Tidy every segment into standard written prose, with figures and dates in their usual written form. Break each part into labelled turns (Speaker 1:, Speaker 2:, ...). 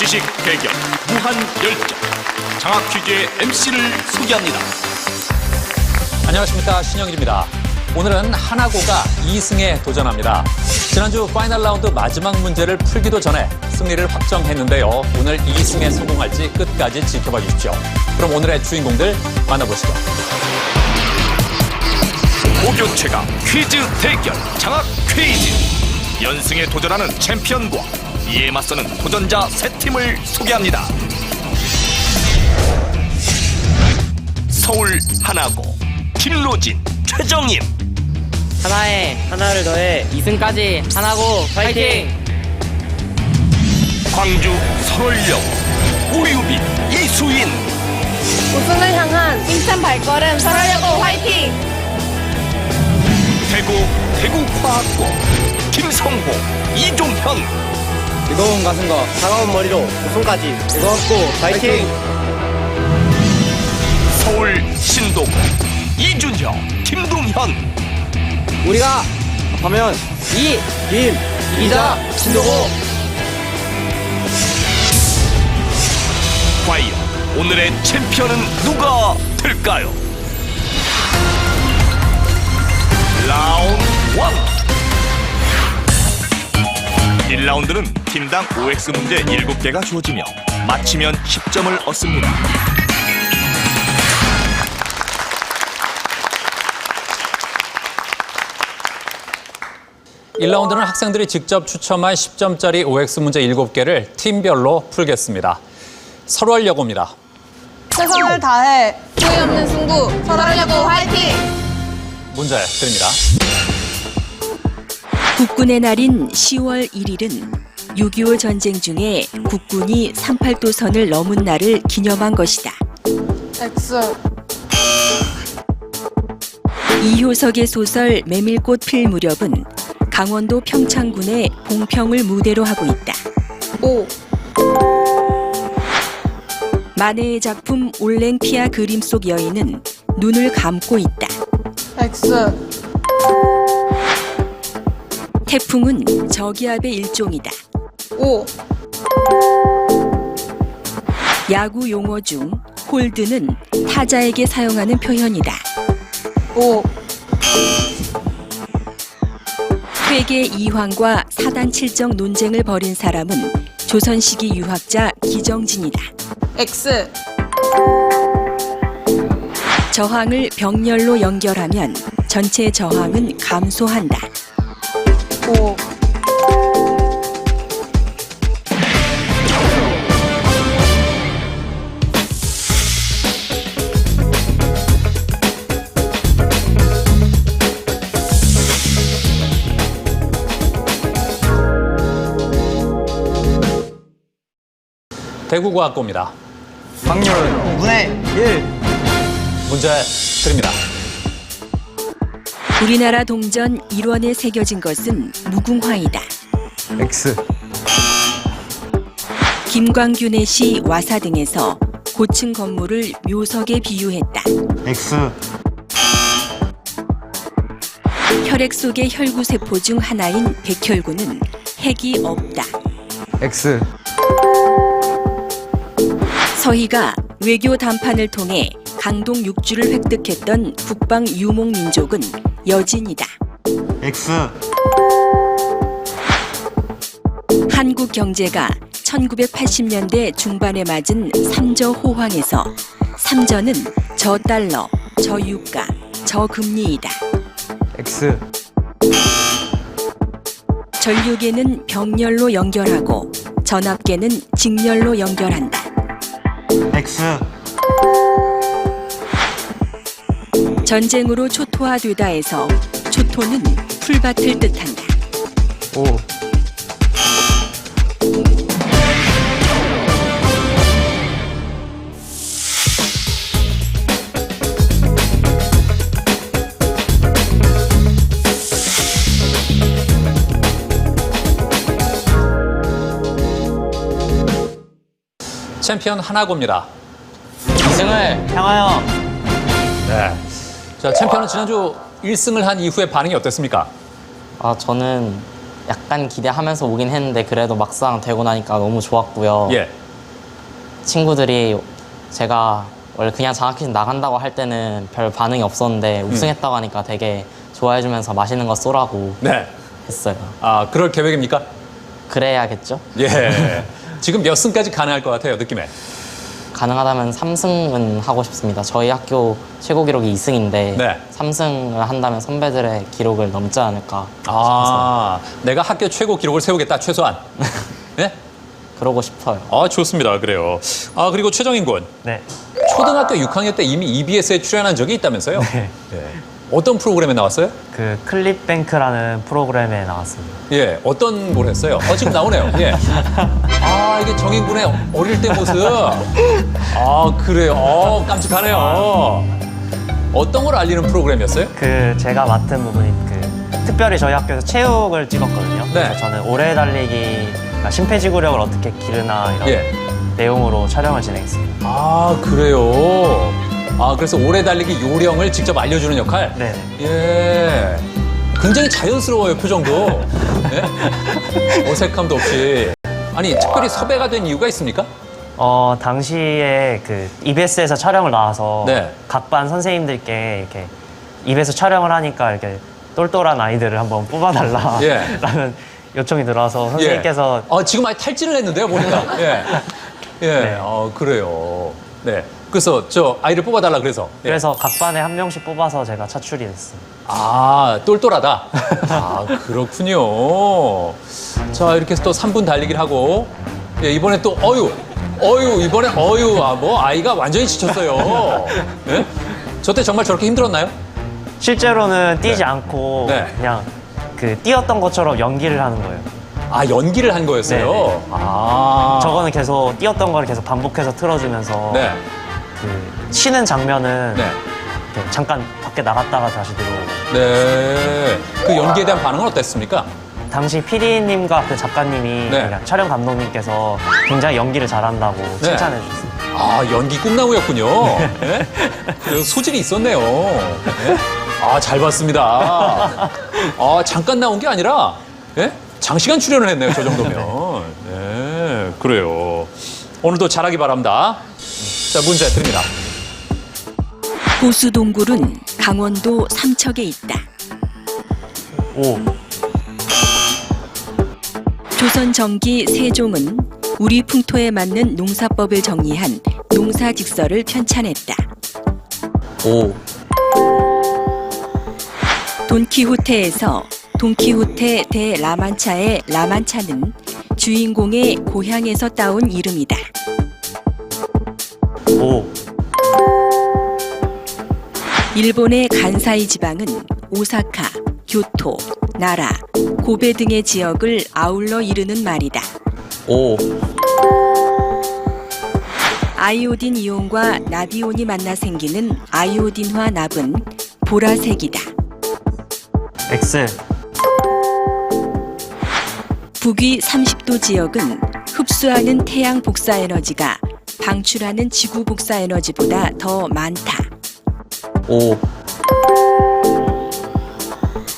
Speaker 1: 지식 대결 무한 열정 장학 퀴즈의 MC를 소개합니다.
Speaker 2: 안녕하십니까, 신영일입니다. 오늘은 하나고가 2승에 도전합니다. 지난주 파이널 라운드 마지막 문제를 풀기도 전에 승리를 확정했는데요. 오늘 2승에 성공할지 끝까지 지켜봐 주십시오. 그럼 오늘의 주인공들 만나보시죠.
Speaker 1: 고교체가 퀴즈 대결 장학 퀴즈. 연승에 도전하는 챔피언과 이에 맞서는 도전자 세 팀을 소개합니다. 서울 하나고 김로진, 최정임.
Speaker 3: 하나에 하나를 더해 2승까지 하나고 파이팅!
Speaker 1: 광주 설월역 오유빈, 이수인.
Speaker 4: 우승을 향한 힘찬 발걸음 설하려고 화이팅!
Speaker 1: 대구과학고 김성호, 이종현.
Speaker 3: 뜨거운 가슴과 차가운 머리로 우승까지 뜨거웠고 파이팅!
Speaker 1: 서울 신도고 이준형, 김동현.
Speaker 3: 우리가 하면 이기자 신도고.
Speaker 1: 과연 오늘의 챔피언은 누가 될까요? 라운드 1. 1라운드는 팀당 OX 문제 7개가 주어지며 맞히면 10점을 얻습니다.
Speaker 2: 일 라운드는 학생들이 직접 추첨한 10점짜리 OX 문제 7개를 팀별로 풀겠습니다. 설월여고입니다.
Speaker 4: 최선을 다해 후회 없는 승부 설하려고 화이팅!
Speaker 2: 문제 드립니다.
Speaker 5: 국군의 날인 10월 1일은 6.25 전쟁 중에 국군이 38도선을 넘은 날을 기념한 것이다.
Speaker 4: X.
Speaker 5: 이효석의 소설 메밀꽃 필 무렵은 강원도 평창군의 봉평을 무대로 하고 있다.
Speaker 4: O.
Speaker 5: 마네의 작품 올랭피아 그림 속 여인은 눈을 감고 있다.
Speaker 4: X.
Speaker 5: 태풍은 저기압의 일종이다.
Speaker 4: O.
Speaker 5: 야구 용어 중 홀드는 타자에게 사용하는 표현이다.
Speaker 4: O.
Speaker 5: 회계 이황과 사단 칠정 논쟁을 벌인 사람은 조선시기 유학자 기정진이다.
Speaker 4: X.
Speaker 5: 저항을 병렬로 연결하면 전체 저항은 감소한다.
Speaker 4: O.
Speaker 2: 대구과학고입니다.
Speaker 3: 확률 5분의 1.
Speaker 2: 문제 드립니다.
Speaker 5: 우리나라 동전 1원에 새겨진 것은 무궁화이다.
Speaker 3: X.
Speaker 5: 김광균의 시 와사 등에서 고층 건물을 묘석에 비유했다.
Speaker 3: X.
Speaker 5: 혈액 속의 혈구세포 중 하나인 백혈구는 핵이 없다.
Speaker 3: X.
Speaker 5: 서희가 외교 담판을 통해 강동 6주를 획득했던 북방 유목 민족은 여진이다.
Speaker 3: X.
Speaker 5: 한국 경제가 1980년대 중반에 맞은 삼저 호황에서 삼저는 저달러, 저유가, 저금리이다.
Speaker 3: X.
Speaker 5: 전류계는 병렬로 연결하고 전압계는 직렬로 연결한다.
Speaker 3: X.
Speaker 5: 전쟁으로 초토화되다에서 초토는 풀밭을 뜻한다.
Speaker 3: O.
Speaker 2: 챔피언 하나고입니다.
Speaker 3: 2승을 향하여.
Speaker 2: 네. 자, 챔피언은 지난주 1승을 한 이후의 반응이 어땠습니까?
Speaker 6: 저는 약간 기대하면서 오긴 했는데 그래도 막상 되고 나니까 너무 좋았고요.
Speaker 2: 예.
Speaker 6: 친구들이 제가 원래 그냥 장학회식 나간다고 할 때는 별 반응이 없었는데 우승했다고 하니까 되게 좋아해주면서 맛있는 거 쏘라고
Speaker 2: 네.
Speaker 6: 했어요.
Speaker 2: 아, 그럴 계획입니까?
Speaker 6: 그래야겠죠?
Speaker 2: 예. 지금 몇 승까지 가능할 것 같아요, 느낌에?
Speaker 6: 가능하다면 3승은 하고 싶습니다. 저희 학교 최고 기록이 2승인데
Speaker 2: 네.
Speaker 6: 3승을 한다면 선배들의 기록을 넘지 않을까 싶어서
Speaker 2: 아, 내가 학교 최고 기록을 세우겠다, 최소한. 네?
Speaker 6: 그러고 싶어요.
Speaker 2: 아, 좋습니다. 그래요. 아, 그리고 최정인 군.
Speaker 7: 네.
Speaker 2: 초등학교 6학년 때 이미 EBS에 출연한 적이 있다면서요?
Speaker 7: 네.
Speaker 2: 예. 어떤 프로그램에 나왔어요?
Speaker 7: 그 클립뱅크라는 프로그램에 나왔습니다.
Speaker 2: 예, 어떤 걸 했어요? 지금 나오네요. 예. 아, 이게 정인 군의 어릴 때 모습. 아, 그래요. 깜찍하네요. 어떤 걸 알리는 프로그램이었어요?
Speaker 7: 그 제가 맡은 부분이 그 특별히 저희 학교에서 체육을 찍었거든요.
Speaker 2: 네.
Speaker 7: 그래서 저는 오래 달리기, 그러니까 심폐지구력을 어떻게 기르나 이런
Speaker 2: 예.
Speaker 7: 내용으로 촬영을 진행했습니다.
Speaker 2: 아, 그래요. 아, 그래서 오래 달리기 요령을 직접 알려주는 역할?
Speaker 7: 네.
Speaker 2: 예. 굉장히 자연스러워요, 표정도. 예? 어색함도 없이. 아니, 특별히 섭외가 된 이유가 있습니까?
Speaker 7: 당시에 그 EBS에서 촬영을 나와서
Speaker 2: 네.
Speaker 7: 각 반 선생님들께 이렇게 EBS 촬영을 하니까 이렇게 똘똘한 아이들을 한번 뽑아달라
Speaker 2: 예.
Speaker 7: 라는 요청이 들어와서 선생님께서
Speaker 2: 예. 지금 아예 탈진을 했는데요, 보니까. 예. 예.
Speaker 7: 네.
Speaker 2: 그래요. 네. 그래서 저 아이를 뽑아달라 그래서. 예.
Speaker 7: 그래서 각 반에 한 명씩 뽑아서 제가 차출이 됐습니다.
Speaker 2: 아, 똘똘하다. 아, 그렇군요. 자, 이렇게 해서 또 3분 달리기를 하고, 예, 이번에 또, 이번에, 아이가 완전히 지쳤어요. 예? 저 때 정말 저렇게 힘들었나요?
Speaker 7: 실제로는 뛰지
Speaker 2: 네.
Speaker 7: 않고
Speaker 2: 네.
Speaker 7: 그냥 그 뛰었던 것처럼 연기를 하는 거예요.
Speaker 2: 아, 연기를 한 거였어요?
Speaker 7: 네네.
Speaker 2: 아.
Speaker 7: 저거는 계속 뛰었던 거를 계속 반복해서 틀어주면서
Speaker 2: 네.
Speaker 7: 그 쉬는 장면은
Speaker 2: 네.
Speaker 7: 이렇게 잠깐 밖에 나갔다가 다시 들어오고.
Speaker 2: 네. 그 연기에 대한 반응은 어땠습니까?
Speaker 7: 당시 PD님과 그 작가님이
Speaker 2: 네.
Speaker 7: 그냥 촬영 감독님께서 굉장히 연기를 잘한다고
Speaker 2: 네.
Speaker 7: 칭찬해 주셨어요.
Speaker 2: 아, 연기 꿈나무였군요. 예? 그래서 소질이 있었네요. 예? 아, 잘 봤습니다. 아, 잠깐 나온 게 아니라, 예? 장시간 출연을 했네요, 저 정도면. 네, 그래요. 오늘도 잘하기 바랍니다. 자, 문제 드립니다.
Speaker 5: 보수동굴은 강원도 삼척에 있다.
Speaker 7: 오,
Speaker 5: 조선 정기 세종은 우리 풍토에 맞는 농사법을 정리한 농사직서를 편찬했다.
Speaker 6: 오,
Speaker 5: 돈키호테에서 돈키호테 대 라만차의 라만차는 주인공의 고향에서 따온 이름이다.
Speaker 7: 오,
Speaker 5: 일본의 간사이 지방은 오사카, 교토, 나라, 고베 등의 지역을 아울러 이르는 말이다.
Speaker 6: 오,
Speaker 5: 아이오딘 이온과 나디온이 만나 생기는 아이오딘화 납은 보라색이다.
Speaker 7: X,
Speaker 5: 북위 30도 지역은 흡수하는 태양 복사 에너지가 방출하는 지구 복사 에너지보다 더 많다.
Speaker 6: 오,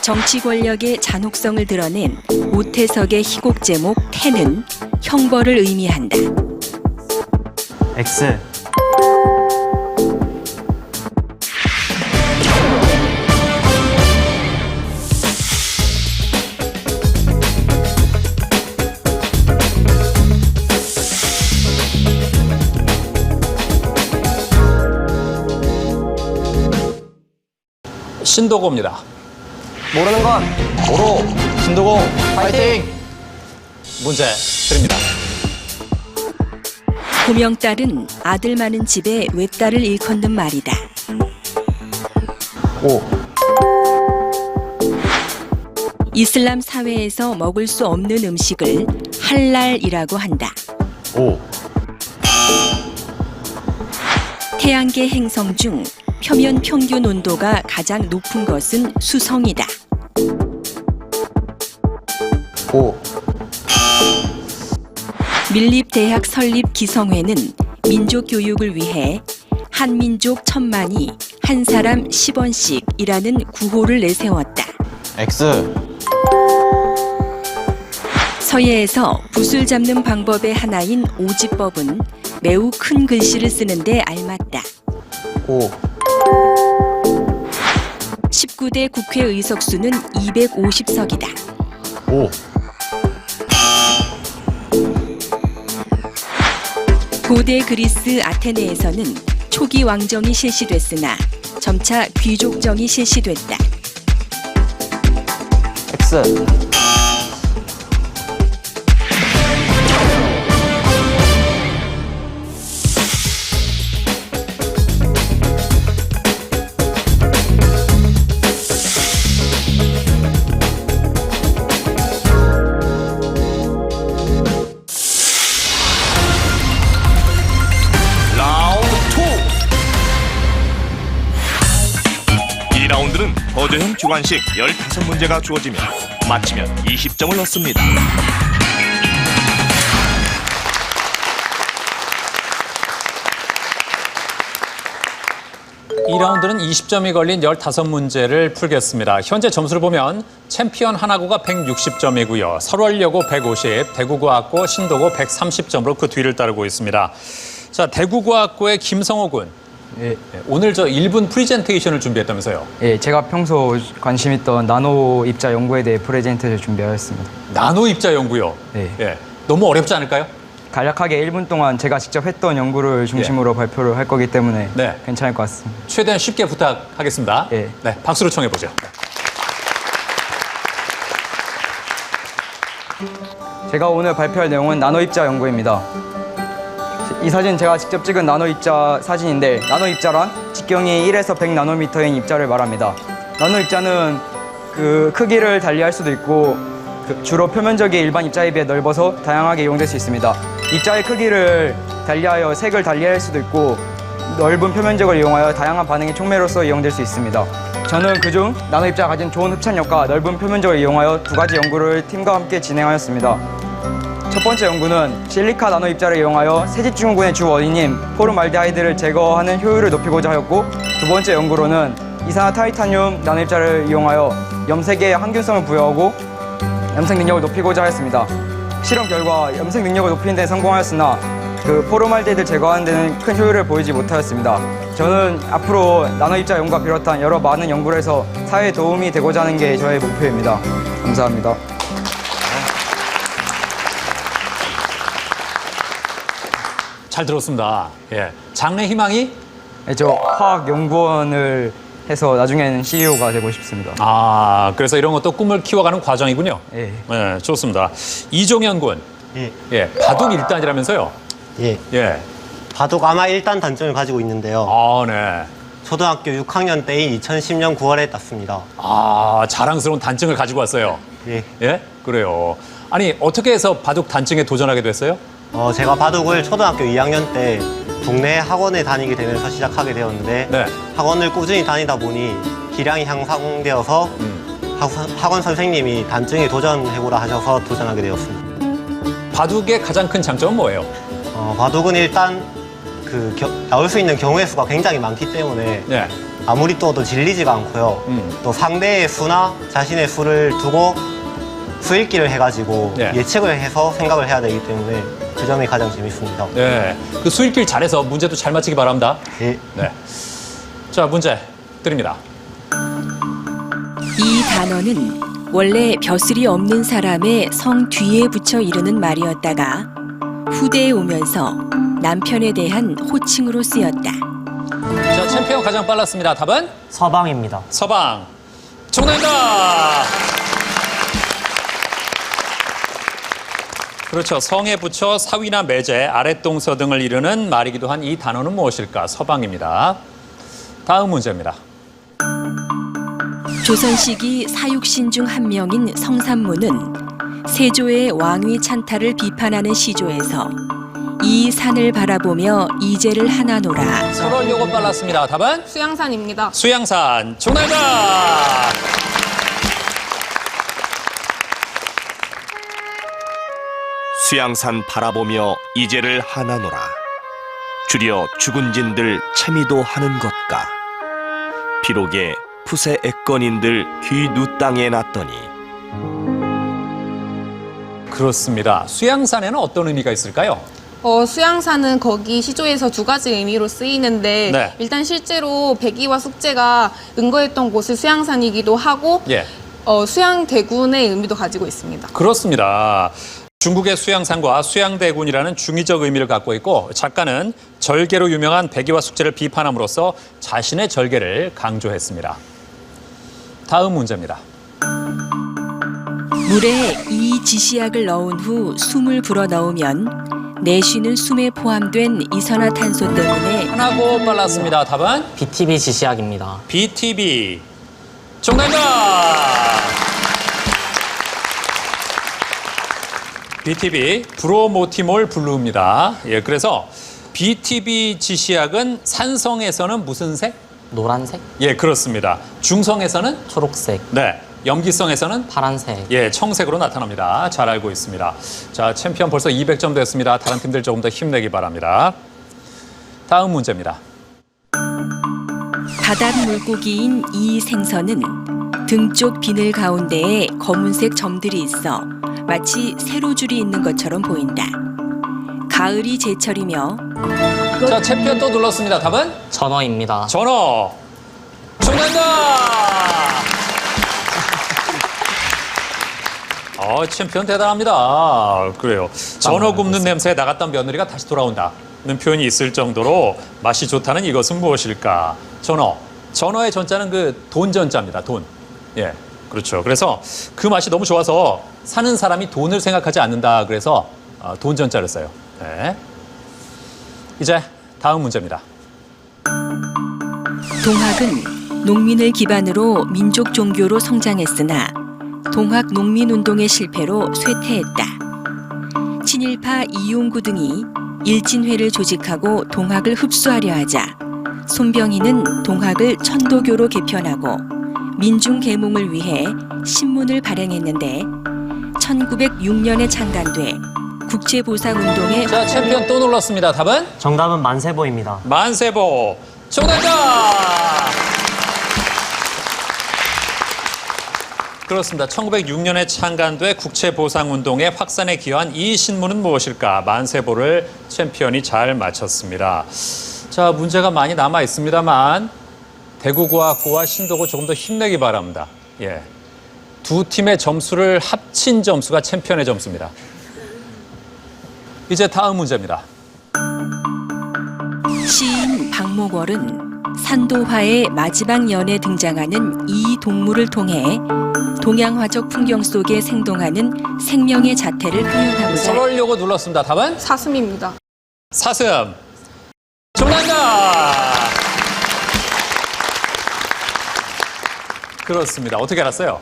Speaker 5: 정치 권력의 잔혹성을 드러낸 오태석의 희곡 제목 태는 형벌을 의미한다.
Speaker 7: X,
Speaker 2: 신도고입니다.
Speaker 3: 모르는 건 모로 신도고 파이팅!
Speaker 2: 문제 드립니다.
Speaker 5: 고명딸은 아들 많은 집에 외딸을 일컫는 말이다.
Speaker 3: 오,
Speaker 5: 이슬람 사회에서 먹을 수 없는 음식을 할랄이라고 한다.
Speaker 3: 오,
Speaker 5: 태양계 행성 중 표면 평균 온도가 가장 높은 것은 수성이다.
Speaker 3: 오,
Speaker 5: 밀립대학 설립 기성회는 민족 교육을 위해 한민족 1000만이 한 사람 10원씩이라는 구호를 내세웠다.
Speaker 3: X,
Speaker 5: 서예에서 붓을 잡는 방법의 하나인 오지법은 매우 큰 글씨를 쓰는데 알맞다.
Speaker 3: 5,
Speaker 5: 19대 국회 의석수는 250석이다.
Speaker 3: 5,
Speaker 5: 고대 그리스 아테네에서는 초기 왕정이 실시됐으나 점차 귀족정이 실시됐다.
Speaker 3: X,
Speaker 1: 2라운드는 버저형 주관식 15문제가 주어지며 맞히면 20점을 얻습니다.
Speaker 2: 이 라운드는 20점이 걸린 15문제를 풀겠습니다. 현재 점수를 보면 챔피언 하나고가 160점이고요. 설월여고 150, 대구과학고, 신도고 130점으로 그 뒤를 따르고 있습니다. 자, 대구과학고의 김성호 군.
Speaker 8: 예,
Speaker 2: 오늘 저 1분 프리젠테이션을 준비했다면서요?
Speaker 8: 예, 제가 평소 관심 있던 나노 입자 연구에 대해 프레젠테이션을 준비하였습니다.
Speaker 2: 나노 입자 연구요?
Speaker 8: 예.
Speaker 2: 너무 어렵지 않을까요?
Speaker 8: 간략하게 1분 동안 제가 직접 했던 연구를 중심으로 발표를 할 거기 때문에
Speaker 2: 네.
Speaker 8: 괜찮을 것 같습니다.
Speaker 2: 최대한 쉽게 부탁하겠습니다.
Speaker 8: 예.
Speaker 2: 네, 박수로 청해보죠.
Speaker 8: 제가 오늘 발표할 내용은 나노 입자 연구입니다. 이 사진 제가 직접 찍은 나노 입자 사진인데, 나노 입자란 직경이 1에서 100나노미터인 입자를 말합니다. 나노 입자는 그 크기를 달리할 수도 있고 주로 표면적이 일반 입자에 비해 넓어서 다양하게 이용될 수 있습니다. 입자의 크기를 달리하여 색을 달리할 수도 있고 넓은 표면적을 이용하여 다양한 반응의 촉매로서 이용될 수 있습니다. 저는 그중 나노 입자가 가진 좋은 흡착력과 넓은 표면적을 이용하여 두 가지 연구를 팀과 함께 진행하였습니다. 첫 번째 연구는 실리카 나노 입자를 이용하여 세집증후군의 주 원인인 포름알데하이드를 제거하는 효율을 높이고자 하였고, 두 번째 연구로는 이산화타이타늄 나노 입자를 이용하여 염색에 항균성을 부여하고 염색 능력을 높이고자 하였습니다. 실험 결과 염색 능력을 높이는 데 성공하였으나 포름알데하이드를 제거하는 데는 큰 효율을 보이지 못하였습니다. 저는 앞으로 나노 입자 연구가 비롯한 여러 많은 연구를 해서 사회에 도움이 되고자 하는 게 저의 목표입니다. 감사합니다.
Speaker 2: 잘 들었습니다. 예. 장래 희망이?
Speaker 8: 네, 저 화학연구원을 해서 나중에는 CEO가 되고 싶습니다.
Speaker 2: 아, 그래서 이런 것도 꿈을 키워가는 과정이군요.
Speaker 8: 예.
Speaker 2: 네, 좋습니다. 이종현 군.
Speaker 9: 예.
Speaker 2: 예, 바둑 1단이라면서요?
Speaker 9: 예.
Speaker 2: 예.
Speaker 9: 바둑 아마 1단 단점을 가지고 있는데요.
Speaker 2: 아, 네.
Speaker 9: 초등학교 6학년 때인 2010년 9월에 땄습니다.
Speaker 2: 아, 자랑스러운 단증을 가지고 왔어요.
Speaker 9: 예.
Speaker 2: 예? 그래요. 아니, 어떻게 해서 바둑 단증에 도전하게 됐어요?
Speaker 9: 제가 바둑을 초등학교 2학년 때 동네 학원에 다니게 되면서 시작하게 되었는데
Speaker 2: 네.
Speaker 9: 학원을 꾸준히 다니다 보니 기량이 향상되어서 학원 선생님이 단증에 도전해보라 하셔서 도전하게 되었습니다.
Speaker 2: 바둑의 가장 큰 장점은 뭐예요?
Speaker 9: 바둑은 일단 나올 수 있는 경우의 수가 굉장히 많기 때문에
Speaker 2: 네.
Speaker 9: 아무리 떠도 질리지가 않고요. 또 상대의 수나 자신의 수를 두고 수읽기를 해가지고
Speaker 2: 네.
Speaker 9: 예측을 해서 생각을 해야 되기 때문에 그 점이 가장 재밌습니다.
Speaker 2: 네. 그 수익길 잘해서 문제도 잘 맞히기 바랍니다.
Speaker 9: 예.
Speaker 2: 네. 자, 문제 드립니다.
Speaker 5: 이 단어는 원래 벼슬이 없는 사람의 성 뒤에 붙여 이르는 말이었다가 후대에 오면서 남편에 대한 호칭으로 쓰였다.
Speaker 2: 자, 챔피언 가장 빨랐습니다. 답은?
Speaker 7: 서방입니다.
Speaker 2: 서방. 정답입니다. 그렇죠. 성에 붙여 사위나 매제, 아랫동서 등을 이루는 말이기도 한 이 단어는 무엇일까? 서방입니다. 다음 문제입니다.
Speaker 5: 조선 시기 사육신 중 한 명인 성산문은 세조의 왕위 찬탈을 비판하는 시조에서 이 산을 바라보며 이제를 하나 노라.
Speaker 2: 설월여고 빨랐습니다. 답은?
Speaker 4: 수양산입니다.
Speaker 2: 수양산. 정답입니다.
Speaker 1: 수양산 바라보며 이제를 하나노라. 줄여 죽은 진들 채미도 하는 것가. 비록에 푸세 애건인들 귀 누 땅에 놨더니.
Speaker 2: 그렇습니다. 수양산에는 어떤 의미가 있을까요?
Speaker 4: 수양산은 거기 시조에서 두 가지 의미로 쓰이는데
Speaker 2: 네.
Speaker 4: 일단 실제로 백이와 숙제가 은거했던 곳이 수양산이기도 하고
Speaker 2: 예.
Speaker 4: 수양대군의 의미도 가지고 있습니다.
Speaker 2: 그렇습니다. 중국의 수양산과 수양대군이라는 중의적 의미를 갖고 있고 작가는 절개로 유명한 백이와 숙제를 비판함으로써 자신의 절개를 강조했습니다. 다음 문제입니다.
Speaker 5: 물에 이 지시약을 넣은 후 숨을 불어넣으면 내쉬는 숨에 포함된 이산화탄소 때문에
Speaker 2: 하나고 빨랐습니다. 답은
Speaker 6: BTB 지시약입니다.
Speaker 2: BTB. 정답입니다. BTB, 브로모티몰 블루입니다. 예, 그래서 BTB 지시약은 산성에서는 무슨 색?
Speaker 6: 노란색,
Speaker 2: 예, 그렇습니다. 중성에서는?
Speaker 6: 초록색,
Speaker 2: 네. 염기성에서는?
Speaker 6: 파란색.
Speaker 2: 예, 청색으로 나타납니다. 잘 알고 있습니다. 자, 챔피언 벌써 200점 됐습니다. 다른 팀들 조금 더 힘내기 바랍니다. 다음 문제입니다.
Speaker 5: 바닷 물고기인 이 생선은 등 쪽 비늘 가운데에 검은색 점들이 있어 마치 세로줄이 있는 것처럼 보인다. 가을이 제철이며
Speaker 2: 자, 챔피언 또 눌렀습니다. 답은?
Speaker 6: 전어입니다.
Speaker 2: 전어. 정답입니다. 챔피언 대단합니다. 그래요. 전어 굽는 냄새에 나갔던 며느리가 다시 돌아온다는 표현이 있을 정도로 맛이 좋다는 이것은 무엇일까? 전어. 전어의 전자는 그 돈전자입니다. 돈. 예, 그렇죠. 그래서 그 맛이 너무 좋아서 사는 사람이 돈을 생각하지 않는다. 그래서 돈전자를 써요. 네. 이제 다음 문제입니다.
Speaker 5: 동학은 농민을 기반으로 민족 종교로 성장했으나 동학 농민운동의 실패로 쇠퇴했다. 친일파 이용구 등이 일진회를 조직하고 동학을 흡수하려 하자 손병희는 동학을 천도교로 개편하고 민중계몽을 위해 신문을 발행했는데 1906년에 창간돼 국제보상운동에
Speaker 2: 자, 챔피언 또 눌렀습니다. 답은?
Speaker 7: 정답은 만세보입니다.
Speaker 2: 만세보. 정답입니다. 그렇습니다. 1906년에 창간돼 국제보상운동의 확산에 기여한 이 신문은 무엇일까? 만세보를 챔피언이 잘 맞췄습니다. 자, 문제가 많이 남아 있습니다만 대구고학고와 신도고 조금 더 힘내기 바랍니다. 예, 두 팀의 점수를 합친 점수가 챔피언의 점수입니다. 이제 다음 문제입니다.
Speaker 5: 시인 박목월은 산도화의 마지막 연에 등장하는 이 동물을 통해 동양화적 풍경 속에 생동하는 생명의 자태를 표현하고자
Speaker 2: 서러려고 눌렀습니다. 답은?
Speaker 4: 사슴입니다.
Speaker 2: 사슴. 정답입니다. 그렇습니다. 어떻게 알았어요?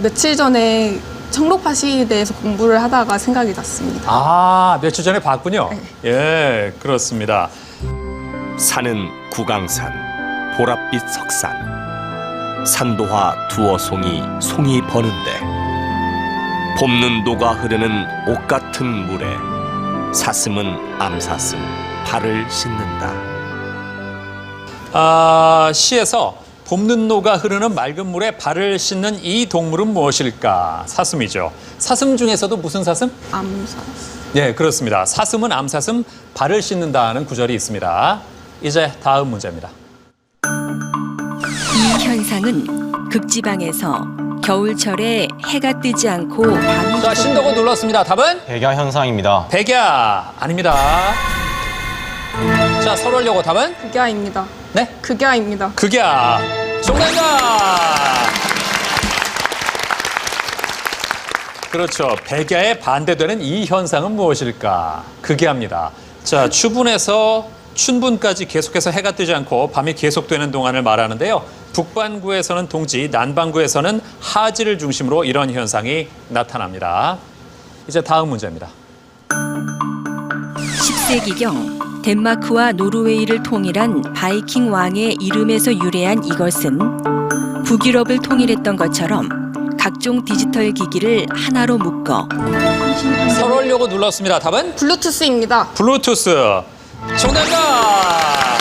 Speaker 4: 며칠 전에 청록파 시에 대해서 공부를 하다가 생각이 났습니다.
Speaker 2: 아, 며칠 전에 봤군요. 예, 그렇습니다.
Speaker 1: 산은 구강산, 보랏빛 석산. 산도화 두어 송이 송이 버는데 봄는 녹아 흐르는 옷 같은 물에 사슴은 암사슴 발을 씻는다.
Speaker 2: 시에서 봄는 노가 흐르는 맑은 물에 발을 씻는 이 동물은 무엇일까? 사슴이죠. 사슴 중에서도 무슨 사슴?
Speaker 4: 암사슴.
Speaker 2: 네, 그렇습니다. 사슴은 암사슴 발을 씻는다는 구절이 있습니다. 이제 다음 문제입니다.
Speaker 5: 이 현상은 극지방에서 겨울철에 해가 뜨지 않고 밤이
Speaker 2: 자, 신도고 눌렀습니다. 답은?
Speaker 10: 백야 현상입니다.
Speaker 2: 백야 아닙니다. 자, 서러려고 답은?
Speaker 4: 극야입니다.
Speaker 2: 네?
Speaker 4: 극야입니다.
Speaker 2: 극야. 정답입니다. 그렇죠. 백야에 반대되는 이 현상은 무엇일까? 극야입니다. 자, 추분에서 춘분까지 계속해서 해가 뜨지 않고 밤이 계속되는 동안을 말하는데요. 북반구에서는 동지, 남반구에서는 하지를 중심으로 이런 현상이 나타납니다. 이제 다음 문제입니다.
Speaker 5: 10세기경 덴마크와 노르웨이를 통일한 바이킹 왕의 이름에서 유래한 이것은 북유럽을 통일했던 것처럼 각종 디지털 기기를 하나로 묶어
Speaker 2: 서러려고 눌렀습니다. 답은?
Speaker 4: 블루투스입니다.
Speaker 2: 블루투스. 정답입니다.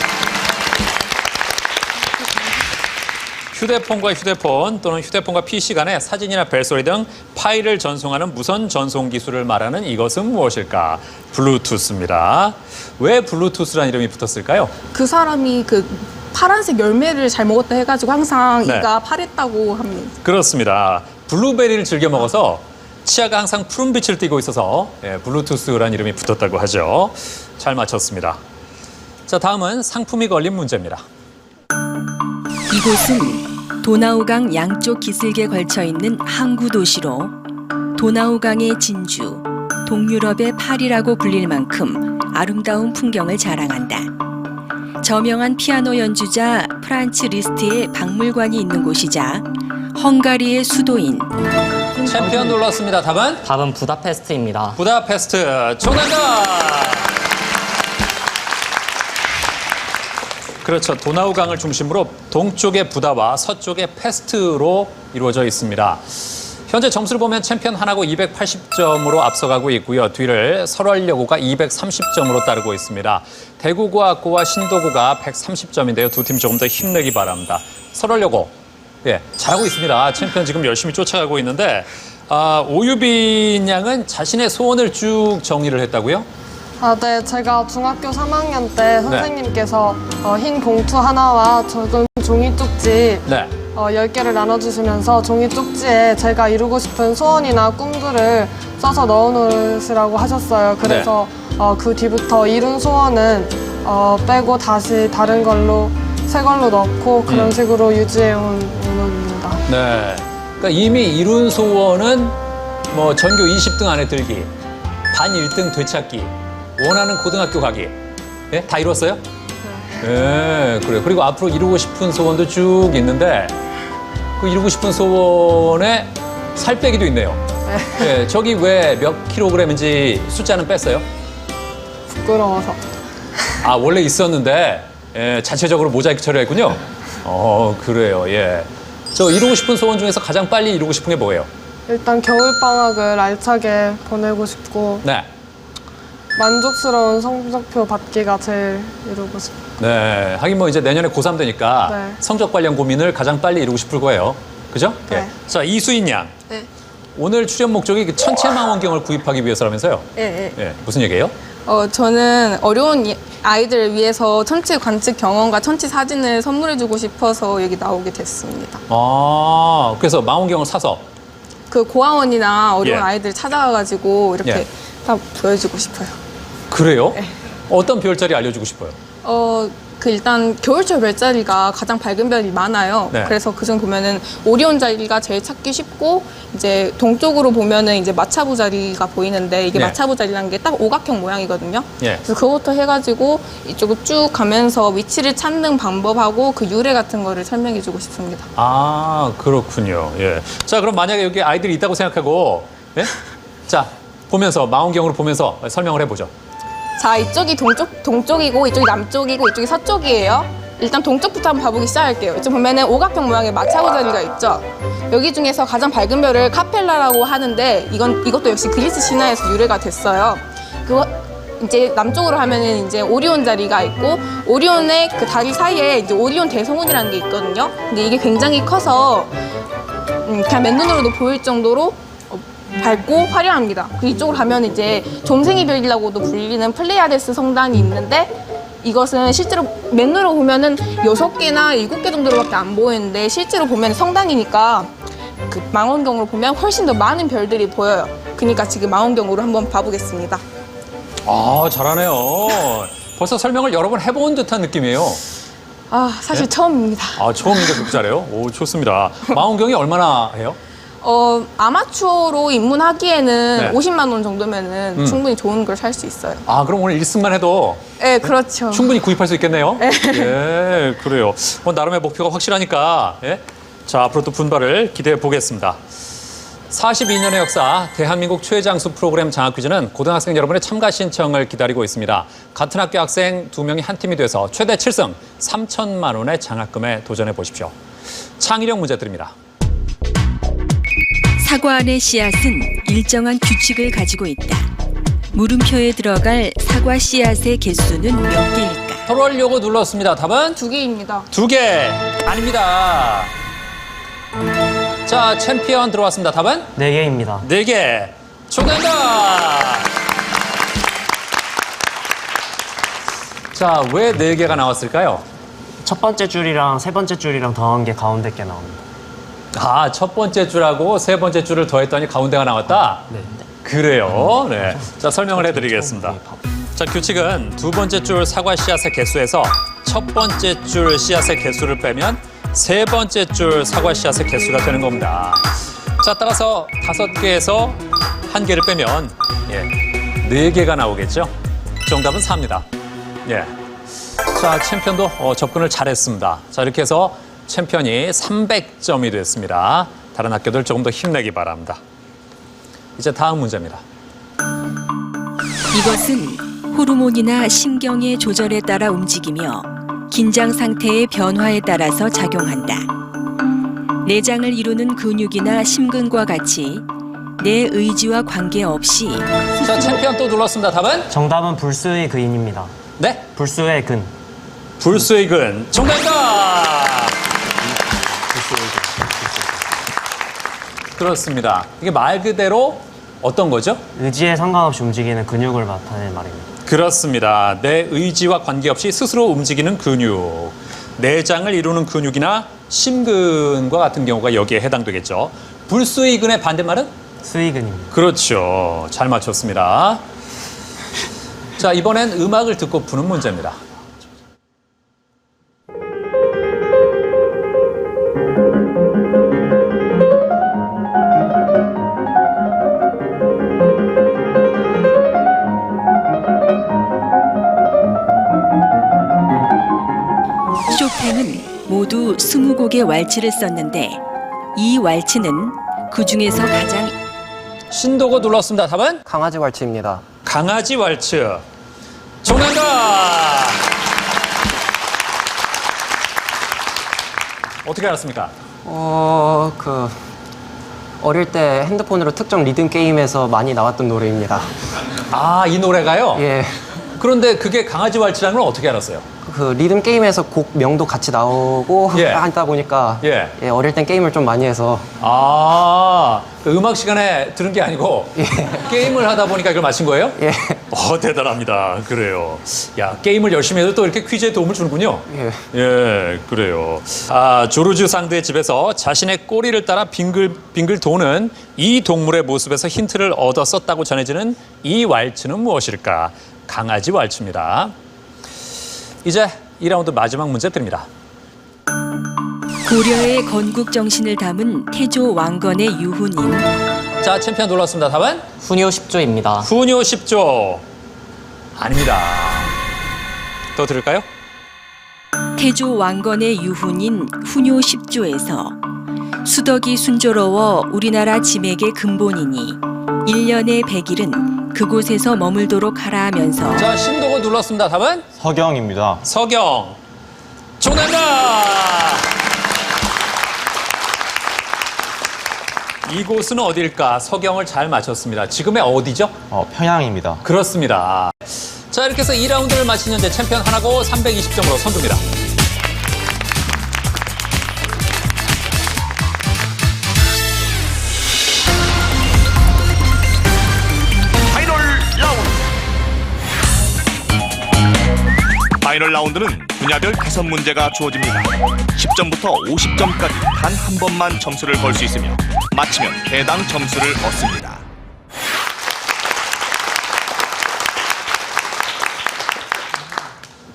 Speaker 2: 휴대폰과 휴대폰 또는 휴대폰과 PC 간에 사진이나 벨소리 등 파일을 전송하는 무선 전송 기술을 말하는 이것은 무엇일까? 블루투스입니다. 왜 블루투스라는 이름이 붙었을까요?
Speaker 4: 그 사람이 그 파란색 열매를 잘 먹었다 해가지고 항상
Speaker 2: 네.
Speaker 4: 이가 파랬다고 합니다.
Speaker 2: 그렇습니다. 블루베리를 즐겨 먹어서 치아가 항상 푸른 빛을 띠고 있어서 블루투스라는 이름이 붙었다고 하죠. 잘 맞췄습니다. 자, 다음은 상품이 걸린 문제입니다.
Speaker 5: 이곳은 도나우강 양쪽 기슭에 걸쳐 있는 항구 도시로 도나우강의 진주, 동유럽의 파리라고 불릴 만큼 아름다운 풍경을 자랑한다. 저명한 피아노 연주자 프란츠 리스트의 박물관이 있는 곳이자 헝가리의 수도인.
Speaker 2: 챔피언 놀랐습니다. 답은?
Speaker 6: 답은 부다페스트입니다.
Speaker 2: 부다페스트. 정답! 그렇죠. 도나우강을 중심으로 동쪽의 부다와 서쪽의 페스트로 이루어져 있습니다. 현재 점수를 보면 챔피언 하나고 280점으로 앞서가고 있고요. 뒤를 설월여고가 230점으로 따르고 있습니다. 대구고학고와 신도고가 130점인데요. 두 팀 조금 더 힘내기 바랍니다. 설월여고, 잘하고 있습니다. 챔피언 지금 열심히 쫓아가고 있는데 오유빈 양은 자신의 소원을 쭉 정리를 했다고요?
Speaker 10: 네. 제가 중학교 3학년 때 선생님께서 흰 봉투 하나와 적은 종이 쪽지 10개를 나눠주시면서 종이 쪽지에 제가 이루고 싶은 소원이나 꿈들을 써서 넣어놓으시라고 하셨어요. 그래서 그 뒤부터 이룬 소원은 빼고 다시 다른 걸로 새 걸로 넣고 그런 식으로 유지해온 문헌입니다.
Speaker 2: 네. 그러니까 이미 이룬 소원은 뭐 전교 20등 안에 들기, 반 1등 되찾기, 원하는 고등학교 가기. 다 이뤘어요? 네, 그래요. 그리고 앞으로 이루고 싶은 소원도 쭉 있는데 그 이루고 싶은 소원에 살 빼기도 있네요. 네, 저기 왜 몇 킬로그램인지 숫자는 뺐어요?
Speaker 10: 부끄러워서.
Speaker 2: 아, 원래 있었는데 자체적으로 모자이크 처리했군요. 그래요. 예. 저 이루고 싶은 소원 중에서 가장 빨리 이루고 싶은 게 뭐예요?
Speaker 10: 일단 겨울방학을 알차게 보내고 싶고
Speaker 2: 네.
Speaker 10: 만족스러운 성적표 받기가 제일 이루고 싶어요.
Speaker 2: 네. 하긴 뭐 이제 내년에 고3 되니까
Speaker 10: 네.
Speaker 2: 성적 관련 고민을 가장 빨리 이루고 싶을 거예요. 그죠?
Speaker 10: 네.
Speaker 2: 예. 자, 이수인 양.
Speaker 4: 네.
Speaker 2: 오늘 출연 목적이 그 천체망원경을 구입하기 위해서라면서요?
Speaker 4: 예.
Speaker 2: 무슨 얘기예요?
Speaker 4: 저는 어려운 아이들을 위해서 천체 관측 경험과 천체 사진을 선물해주고 싶어서 여기 나오게 됐습니다.
Speaker 2: 아, 그래서 망원경을 사서?
Speaker 4: 그 고아원이나 어려운
Speaker 2: 예.
Speaker 4: 아이들 찾아가가지고 이렇게
Speaker 2: 예.
Speaker 4: 다 보여주고 싶어요.
Speaker 2: 그래요?
Speaker 4: 네.
Speaker 2: 어떤 별자리 알려주고 싶어요?
Speaker 4: 그 일단 겨울철 별자리가 가장 밝은 별이 많아요.
Speaker 2: 네.
Speaker 4: 그래서 그중 보면은 오리온 자리가 제일 찾기 쉽고 이제 동쪽으로 보면은 이제 마차부 자리가 보이는데 이게
Speaker 2: 네.
Speaker 4: 마차부 자리라는 게 딱 오각형 모양이거든요.
Speaker 2: 예.
Speaker 4: 그래서 그것부터 해가지고 이쪽으로 쭉 가면서 위치를 찾는 방법하고 그 유래 같은 거를 설명해주고 싶습니다.
Speaker 2: 아, 그렇군요. 예. 자, 그럼 만약에 여기 아이들이 있다고 생각하고, 자, 보면서, 망원경으로 보면서 설명을 해보죠.
Speaker 4: 자, 이쪽이 동쪽이고 이쪽이 남쪽이고 이쪽이 서쪽이에요. 일단 동쪽부터 한번 봐보기 시작할게요. 이쪽 보면은 오각형 모양의 마차부 자리가 있죠. 여기 중에서 가장 밝은 별을 카펠라라고 하는데 이것도 역시 그리스 신화에서 유래가 됐어요. 이제 남쪽으로 하면은 이제 오리온 자리가 있고 오리온의 그 다리 사이에 이제 오리온 대성운이라는 게 있거든요. 근데 이게 굉장히 커서 그냥 맨눈으로도 보일 정도로 밝고 화려합니다. 그 이쪽으로 가면 이제 좀생이 별이라고도 불리는 플레이아데스 성단이 있는데 이것은 실제로 맨눈으로 보면은 6개나 7개 정도로밖에 안 보이는데 실제로 보면 성단이니까 그 망원경으로 보면 훨씬 더 많은 별들이 보여요. 그러니까 지금 망원경으로 한번 봐보겠습니다.
Speaker 2: 아, 잘하네요. 벌써 설명을 여러 번 해본 듯한 느낌이에요.
Speaker 4: 사실 처음입니다.
Speaker 2: 아, 처음인데 그렇게 잘해요? 오, 좋습니다. 망원경이 얼마나 해요?
Speaker 4: 아마추어로 입문하기에는
Speaker 2: 네.
Speaker 4: 50만 원 정도면은 충분히 좋은 걸 살 수 있어요.
Speaker 2: 아, 그럼 오늘 1승만 해도
Speaker 4: 네, 그렇죠.
Speaker 2: 충분히 구입할 수 있겠네요. 예, 그래요. 나름의 목표가 확실하니까 자, 앞으로 또 분발을 기대해 보겠습니다. 42년의 역사 대한민국 최장수 프로그램 장학퀴즈는 고등학생 여러분의 참가 신청을 기다리고 있습니다. 같은 학교 학생 2명이 한 팀이 돼서 최대 7승 3천만 원의 장학금에 도전해 보십시오. 창의력 문제 드립니다.
Speaker 5: 사과 안의 씨앗은 일정한 규칙을 가지고 있다. 물음표에 들어갈 사과 씨앗의 개수는 몇 개일까?
Speaker 2: 설월여고 눌렀습니다. 답은?
Speaker 4: 2개입니다.
Speaker 2: 2개. 아닙니다. 자, 챔피언 들어왔습니다. 답은?
Speaker 7: 4개입니다.
Speaker 2: 4개. 정답! 자, 왜 4개가 나왔을까요?
Speaker 7: 첫 번째 줄이랑 세 번째 줄이랑 더한 게 가운데 게 나옵니다.
Speaker 2: 아, 첫 번째 줄하고 세 번째 줄을 더했더니 가운데가 나왔다?
Speaker 7: 네.
Speaker 2: 그래요. 네. 자, 설명을 해드리겠습니다. 자, 규칙은 두 번째 줄 사과 씨앗의 개수에서 첫 번째 줄 씨앗의 개수를 빼면 세 번째 줄 사과 씨앗의 개수가 되는 겁니다. 자, 따라서 5개에서 1개를 빼면 4개가 나오겠죠? 정답은 4입니다. 예. 자, 챔피언도 접근을 잘했습니다. 자, 이렇게 해서 챔피언이 300점이 됐습니다. 다른 학교들 조금 더 힘내기 바랍니다. 이제 다음 문제입니다.
Speaker 5: 이것은 호르몬이나 신경의 조절에 따라 움직이며 긴장 상태의 변화에 따라서 작용한다. 내장을 이루는 근육이나 심근과 같이 내 의지와 관계없이
Speaker 2: 자, 챔피언 또 눌렀습니다. 답은?
Speaker 7: 정답은 불수의 근입니다.
Speaker 2: 네?
Speaker 7: 불수의 근.
Speaker 2: 불수의 근. 정답입니다. 그렇습니다. 이게 말 그대로 어떤 거죠?
Speaker 7: 의지에 상관없이 움직이는 근육을 나타내는 말입니다.
Speaker 2: 그렇습니다. 내 의지와 관계없이 스스로 움직이는 근육. 내장을 이루는 근육이나 심근과 같은 경우가 여기에 해당되겠죠. 불수의 근의 반대말은?
Speaker 7: 수의근입니다.
Speaker 2: 그렇죠. 잘 맞췄습니다. 자, 이번엔 음악을 듣고 푸는 문제입니다.
Speaker 5: 쇼팽은 모두 20곡의 왈츠를 썼는데 이 왈츠는 그 중에서 가장
Speaker 2: 신도고 눌렀습니다. 답은?
Speaker 3: 강아지 왈츠입니다.
Speaker 2: 강아지 왈츠. 정답! 어떻게 알았습니까?
Speaker 3: 어릴 때 핸드폰으로 특정 리듬 게임에서 많이 나왔던 노래입니다.
Speaker 2: 아, 이 노래가요?
Speaker 3: 예.
Speaker 2: 그런데 그게 강아지 왈츠라는 걸 어떻게 알았어요?
Speaker 3: 그 리듬 게임에서 곡 명도 같이 나오고 하다 보니까 어릴 땐 게임을 좀 많이 해서
Speaker 2: 아, 그 음악 시간에 들은 게 아니고 게임을 하다 보니까 이걸 맞힌 거예요?
Speaker 3: 예.
Speaker 2: 대단합니다. 그래요. 야, 게임을 열심히 해도 또 이렇게 퀴즈에 도움을 주는군요. 예, 그래요. 아, 조르주 상드의 집에서 자신의 꼬리를 따라 빙글빙글 도는 이 동물의 모습에서 힌트를 얻어 썼다고 전해지는 이 왈츠는 무엇일까? 강아지 왈츠입니다. 이제 2라운드 마지막 문제 드립니다.
Speaker 5: 고려의 건국 정신을 담은 태조 왕건의 유훈인.
Speaker 2: 자, 챔피언 놀랐습니다. 답은?
Speaker 6: 훈요 10조입니다.
Speaker 2: 훈요 10조. 아닙니다. 더 들을까요?
Speaker 5: 태조 왕건의 유훈인 훈요 10조에서 수덕이 순조로워 우리나라 짐에게 근본이니 1년의 100일은 그곳에서 머물도록 하라 하면서.
Speaker 2: 자, 신도고 눌렀습니다. 답은?
Speaker 11: 서경입니다.
Speaker 2: 서경. 정답! 이곳은 어딜까? 서경을 잘 맞췄습니다. 지금의 어디죠?
Speaker 11: 평양입니다.
Speaker 2: 그렇습니다. 자, 이렇게 해서 2라운드를 마친 현재 챔피언 하나고 320점으로 선두입니다.
Speaker 1: 파이널 라운드는 분야별 개선 문제가 주어집니다. 10점부터 50점까지 단 한 번만 점수를 걸 수 있으며 맞히면 해당 점수를 얻습니다.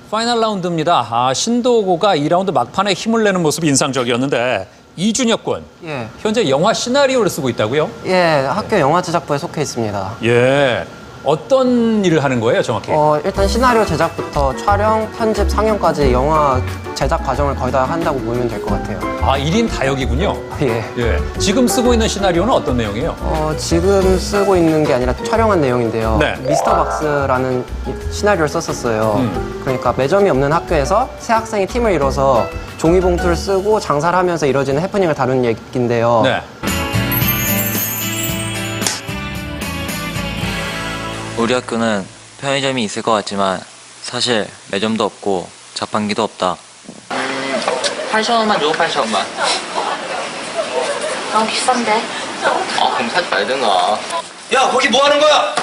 Speaker 2: 파이널 라운드입니다. 아, 신도고가 2라운드 막판에 힘을 내는 모습이 인상적이었는데 이준혁 군, 현재 영화 시나리오를 쓰고 있다고요?
Speaker 3: 예, 학교 영화 제작부에 속해 있습니다.
Speaker 2: 예. 어떤 일을 하는 거예요, 정확히?
Speaker 3: 일단 시나리오 제작부터 촬영, 편집, 상영까지 영화 제작 과정을 거의 다 한다고 보면 될 것 같아요.
Speaker 2: 아, 1인 다역이군요.
Speaker 3: 예.
Speaker 2: 지금 쓰고 있는 시나리오는 어떤 내용이에요?
Speaker 3: 지금 쓰고 있는 게 아니라 촬영한 내용인데요.
Speaker 2: 네.
Speaker 3: 미스터 박스라는 시나리오를 썼었어요. 그러니까 매점이 없는 학교에서 새 학생이 팀을 이뤄서 종이봉투를 쓰고 장사를 하면서 이뤄지는 해프닝을 다루는 얘기인데요.
Speaker 2: 네.
Speaker 12: 우리 학교는 편의점이 있을 것 같지만 사실 매점도 없고 자판기도 없다. 8,000원만 줘, 8,000원만.
Speaker 13: 너무 비싼데.
Speaker 12: 아, 그럼 사지 말든가.
Speaker 11: 야, 거기 뭐 하는 거야?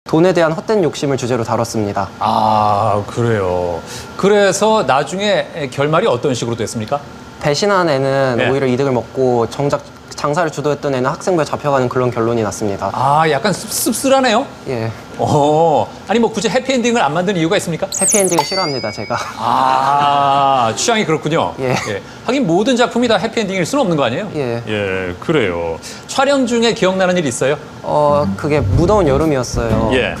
Speaker 3: 돈에 대한 헛된 욕심을 주제로 다뤘습니다.
Speaker 2: 아, 그래요. 그래서 나중에 결말이 어떤 식으로 됐습니까?
Speaker 3: 배신한 애는
Speaker 2: 네.
Speaker 3: 오히려 이득을 먹고 정작 장사를 주도했던 애는 학생부에 잡혀가는 그런 결론이 났습니다.
Speaker 2: 아, 약간 씁쓸하네요.
Speaker 3: 예.
Speaker 2: 아니 뭐 굳이 해피엔딩을 안 만든 이유가 있습니까?
Speaker 3: 해피엔딩을 싫어합니다, 제가.
Speaker 2: 아, 취향이 그렇군요.
Speaker 3: 예.
Speaker 2: 하긴 모든 작품이 다 해피엔딩일 수는 없는 거 아니에요?
Speaker 3: 예.
Speaker 2: 예, 그래요. 촬영 중에 기억나는 일 있어요?
Speaker 3: 그게 무더운 여름이었어요.
Speaker 2: 예.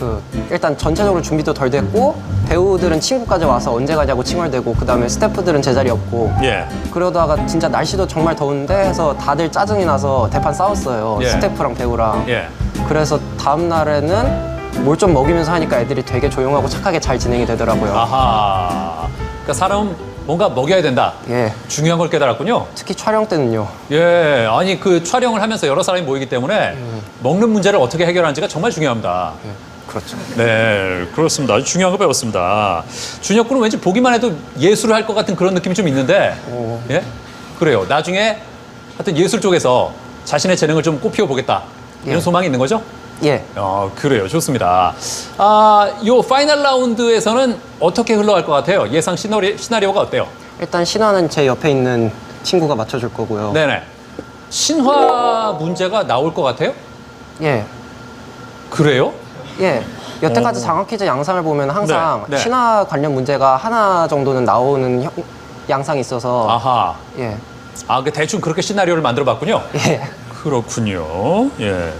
Speaker 3: 일단 전체적으로 준비도 덜 됐고 배우들은 친구까지 와서 언제 가냐고 칭얼대고 그다음에 스태프들은 제자리 없고
Speaker 2: 예.
Speaker 3: 그러다가 진짜 날씨도 정말 더운데 해서 다들 짜증이 나서 대판 싸웠어요.
Speaker 2: 예.
Speaker 3: 스태프랑 배우랑.
Speaker 2: 예.
Speaker 3: 그래서 다음 날에는 뭘 좀 먹이면서 하니까 애들이 되게 조용하고 착하게 잘 진행이 되더라고요.
Speaker 2: 아하. 그러니까 사람은 뭔가 먹여야 된다.
Speaker 3: 예.
Speaker 2: 중요한 걸 깨달았군요.
Speaker 3: 특히 촬영 때는요.
Speaker 2: 예. 아니 그 촬영을 하면서 여러 사람이 모이기 때문에 먹는 문제를 어떻게 해결하는지가 정말 중요합니다.
Speaker 3: 그렇죠.
Speaker 2: 네, 그렇습니다. 아주 중요한 거 배웠습니다. 준혁 군은 왠지 보기만 해도 예술을 할 것 같은 그런 느낌이 좀 있는데, 예? 그래요. 나중에 하여튼 예술 쪽에서 자신의 재능을 좀 꽃피워 보겠다. 이런
Speaker 3: 예.
Speaker 2: 소망이 있는 거죠?
Speaker 3: 예.
Speaker 2: 그래요. 좋습니다. 요 파이널 라운드에서는 어떻게 흘러갈 것 같아요? 예상 시나리오가 어때요?
Speaker 3: 일단 신화는 제 옆에 있는 친구가 맞춰줄 거고요.
Speaker 2: 네네. 신화 문제가 나올 것 같아요?
Speaker 3: 예.
Speaker 2: 그래요?
Speaker 3: 예. 여태까지 장학퀴즈 양상을 보면 항상
Speaker 2: 네, 네.
Speaker 3: 신화 관련 문제가 하나 정도는 나오는 양상이 있어서
Speaker 2: 아하.
Speaker 3: 예.
Speaker 2: 그 대충 그렇게 시나리오를 만들어 봤군요.
Speaker 3: 예.
Speaker 2: 그렇군요. 예.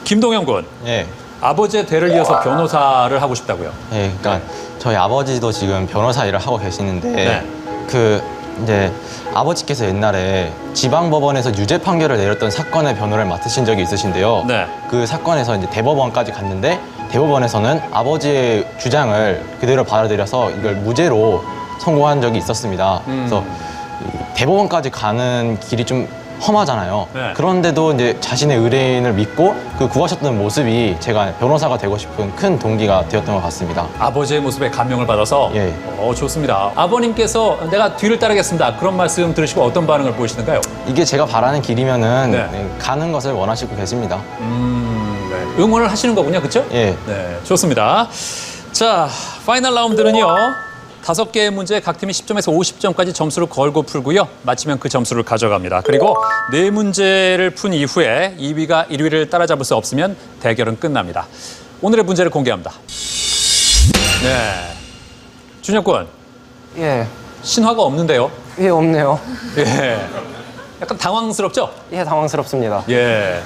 Speaker 2: 김동현 군.
Speaker 11: 예.
Speaker 2: 아버지의 대를 이어서 변호사를 하고 싶다고요.
Speaker 11: 예, 그러니까 저희 아버지도 지금 변호사 일을 하고 계시는데
Speaker 2: 네.
Speaker 11: 이제 아버지께서 옛날에 지방법원에서 유죄 판결을 내렸던 사건의 변호를 맡으신 적이 있으신데요.
Speaker 2: 네.
Speaker 11: 그 사건에서 이제 대법원까지 갔는데 대법원에서는 아버지의 주장을 그대로 받아들여서 이걸 무죄로 선고한 적이 있었습니다. 그래서 대법원까지 가는 길이 좀 험하잖아요.
Speaker 2: 네.
Speaker 11: 그런데도 이제 자신의 의뢰인을 믿고 그 구하셨던 모습이 제가 변호사가 되고 싶은 큰 동기가 되었던 것 같습니다.
Speaker 2: 아버지의 모습에 감명을 받아서.
Speaker 11: 예.
Speaker 2: 좋습니다. 아버님께서 내가 뒤를 따르겠습니다. 그런 말씀 들으시고 어떤 반응을 보이시는가요?
Speaker 11: 이게 제가 바라는 길이면은
Speaker 2: 네.
Speaker 11: 가는 것을 원하시고 계십니다.
Speaker 2: 네. 응원을 하시는 거군요. 그렇죠?
Speaker 11: 예.
Speaker 2: 네, 좋습니다. 자, 파이널 라운드는요. 5개의 문제 각 팀이 10점에서 50점까지 점수를 걸고 풀고요. 마치면 그 점수를 가져갑니다. 그리고 4문제를 푼 이후에 2위가 1위를 따라잡을 수 없으면 대결은 끝납니다. 오늘의 문제를 공개합니다. 네, 준혁 군.
Speaker 3: 예.
Speaker 2: 신화가 없는데요.
Speaker 3: 예, 없네요.
Speaker 2: 예. 약간 당황스럽죠?
Speaker 3: 예, 당황스럽습니다.
Speaker 2: 예.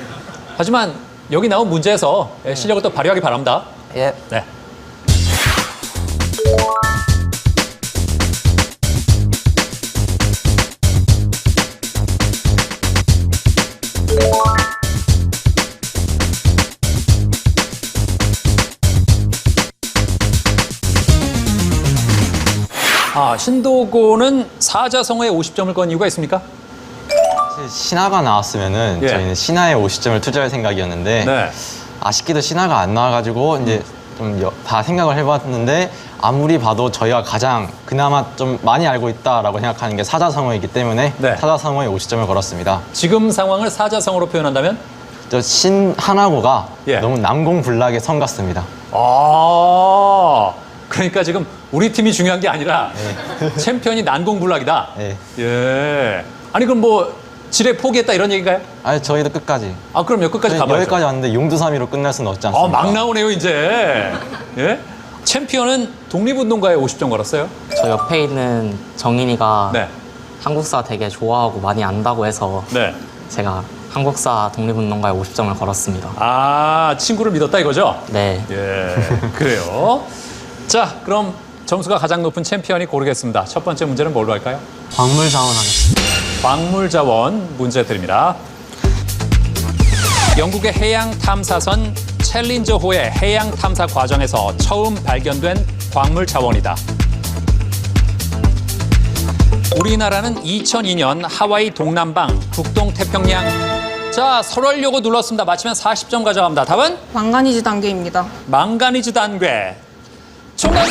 Speaker 2: 하지만 여기 나온 문제에서 실력을 또 발휘하기 바랍니다.
Speaker 3: 예.
Speaker 2: 네. 신도고는 사자성어에 50점을 건 이유가 있습니까?
Speaker 11: 신화가 나왔으면은
Speaker 2: 예.
Speaker 11: 저희는 신화에 50점을 투자할 생각이었는데
Speaker 2: 네.
Speaker 11: 아쉽게도 신화가 안 나와가지고 이제 좀 다 생각을 해봤는데 아무리 봐도 저희가 가장 그나마 좀 많이 알고 있다라고 생각하는 게 사자성어이기 때문에
Speaker 2: 네.
Speaker 11: 사자성어에 50점을 걸었습니다.
Speaker 2: 지금 상황을 사자성어로 표현한다면?
Speaker 11: 저 신하나고가
Speaker 2: 예.
Speaker 11: 너무 남공불락의 성 같습니다.
Speaker 2: 그러니까 지금 우리 팀이 중요한 게 아니라 챔피언이 난공불락이다.
Speaker 11: 예.
Speaker 2: 예. 아니 그럼 뭐 지뢰 포기했다 이런 얘기인가요?
Speaker 11: 아니 저희도 끝까지.
Speaker 2: 그럼요. 끝까지 가봐야죠.
Speaker 11: 여기까지 왔는데 용두사미로 끝날 수는 없지 않습니까?
Speaker 2: 막 나오네요 이제. 예? 챔피언은 독립운동가에 50점 걸었어요.
Speaker 6: 저 옆에 있는 정인이가
Speaker 2: 네.
Speaker 6: 한국사 되게 좋아하고 많이 안다고 해서
Speaker 2: 네.
Speaker 6: 제가 한국사 독립운동가에 50점을 걸었습니다.
Speaker 2: 친구를 믿었다 이거죠?
Speaker 6: 네.
Speaker 2: 예. 그래요. 자, 그럼 점수가 가장 높은 챔피언이 고르겠습니다. 첫 번째 문제는 뭘로 할까요?
Speaker 3: 광물자원 하겠습니다.
Speaker 2: 광물자원 문제 드립니다. 영국의 해양 탐사선 챌린저호의 해양 탐사 과정에서 처음 발견된 광물 자원이다. 우리나라는 2002년 하와이 동남방 북동 태평양. 자, 설월요거 눌렀습니다. 맞히면 40점 가져갑니다. 답은?
Speaker 4: 망가니즈 단계입니다.
Speaker 2: 망가니즈 단계. 정답!